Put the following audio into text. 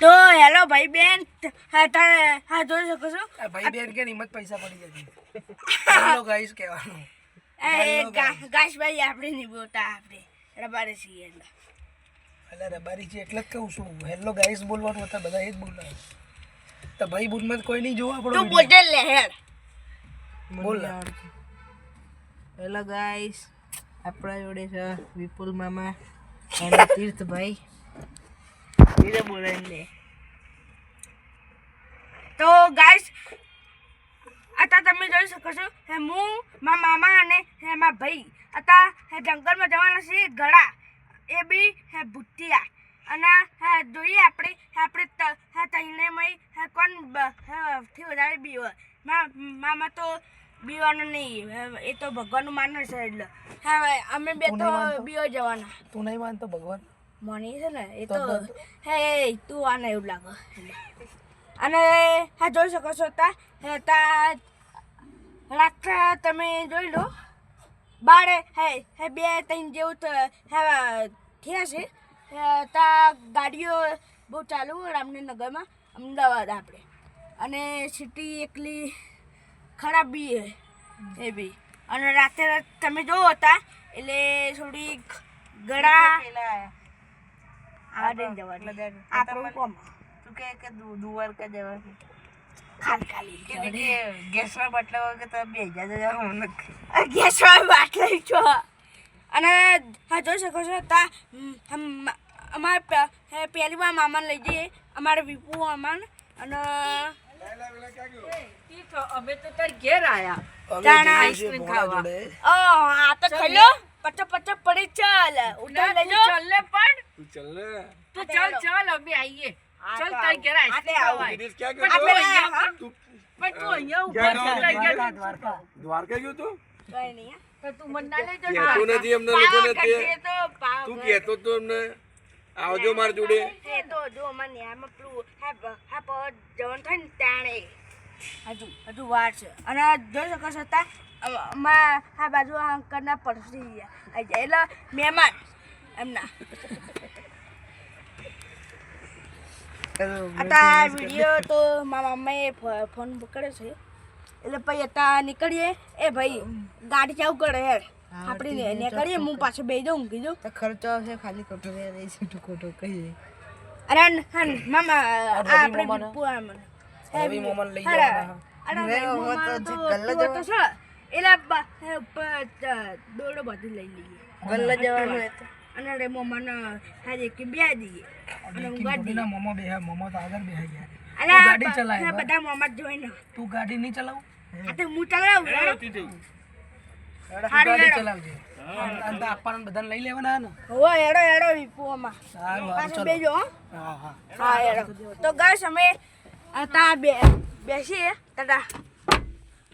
તો હેલો ભાઈ બેન હા જોઈ શકો છો ભાઈ બેન કે હિંમત પૈસા પડી જતી હેલો ગાઈસ કહેવાનું ગાઈસ ભાઈ આપણે નહીં બોલતા આપણે રબારી છીએ એટલે રબારી છે એટલે જ કહું છું હેલો ગાઈસ બોલવાનું હતા બધા એ જ બોલવાનું તો ભાઈ બુનમાં કોઈ નહીં જોવા આપણો તું બોલતે લે હેડ બોલ હેલો ગાઈસ આપણા જોડે છે વિપુલ મામા અને તીર્થભાઈ ધીરે બોલાઈને તો ગાઈસ आता તમે જોઈ શકો છો હું મારા મામા અને મારા ભાઈ आता જંગલમાં જવાના છે ગળા એ બી ભૂતિયા અને જોઈએ આપણે તઈને કોણ થી વધારે બીવ મામા તો બીવાનું નહીં એ તો ભગવાનનું માને છે એટલે હા અમે બે તો બીવા જવાના તું નહીં માનતો ભગવાન મની છે ને એ તો હે તું આને એવું લાગે અને હા જોઈ શકો છો તા રાત્રે તમે જોઈ લો બારે હે બે ત્રણ જેવું થયા છે તા ગાડીઓ બહુ ચાલુ રામનગરમાં અમદાવાદ આપણે અને સિટી એકલી ખરાબ બી એ બી અને રાત્રે તમે જોવો હતા એટલે થોડી ગળા આવા દઈને જવાનું આપણું કોમ તું કે દ્વારકા જવા ખાલી ગેસમાં બાટલા વગર તો બે હજાર ગેસમાં બાટલા છો અને હા જોઈ શકો છો તા અમારે પહેલી વાર મામાને લઈ જઈએ અમારે વિપુ મામાને અને અમે તો તાર ઘેર આયા આઈસ્ક્રીમ ખાવા આ તો ખલો પચા પડી ચાલ ઉઠા લઈ લો ચાલ ને પણ તું चल ले તું ચાલ અમે આવીએ ચાલ તાર ઘેર આઈસ્ક્રીમ ખાવા दिनेश क्या પણ कर તું અહીંયા પણ તું અહીંયા ઉભા દ્વારકા द्वारका क्यों तू કઈ નહીં તો તું મને ના લઈ કહેતો નથી અમને લોકોને તે તું કહેતો તો અમને આવજો માર જોડે એ તો જો મને આમાં પેલું હા પર જવાનું થાય ને તાણે હજુ વાર છે અને જોઈ શકો છો હા બાજુ અંકરના પડોશી આવી જાય એટલે મહેમાન એમના आता વિડીયો તો મારા મમ્માએ ફોન પકડે છે એટલે પછી અત્યારે નીકળીએ એ ભાઈ ગાડી ચાલુ કરે હેડ આપણે નીકળીએ હું પાછું બેસી જાઉં કીધું તો ખર્ચો આવશે ખાલી ખોટો રહીશું ખોટો કહીએ અરે મામા આપણે વિપુ રવિ મોમન લઈ જવાના એટલે દોડો બધું લઈ લઈએ ગલ્લા જવાનું અને રે મોમાને હાજે કે બે દઈએ અને હું ગાડી ના મોમો બે મોમો તો આગળ બેહી ગયા અલા ગાડી ચલાય બધા મોમા જોઈને તું ગાડી નહીં ચલાવ આ તો હું ચલાવું ગાડી ચલાવજે અંત આપણ બધાને લઈ લેવાના ને હો એડો વિપુમાં સારું પાછું બેજો હા હા એડો તો ગાઈસ અમે તા બેસીએ ટાટા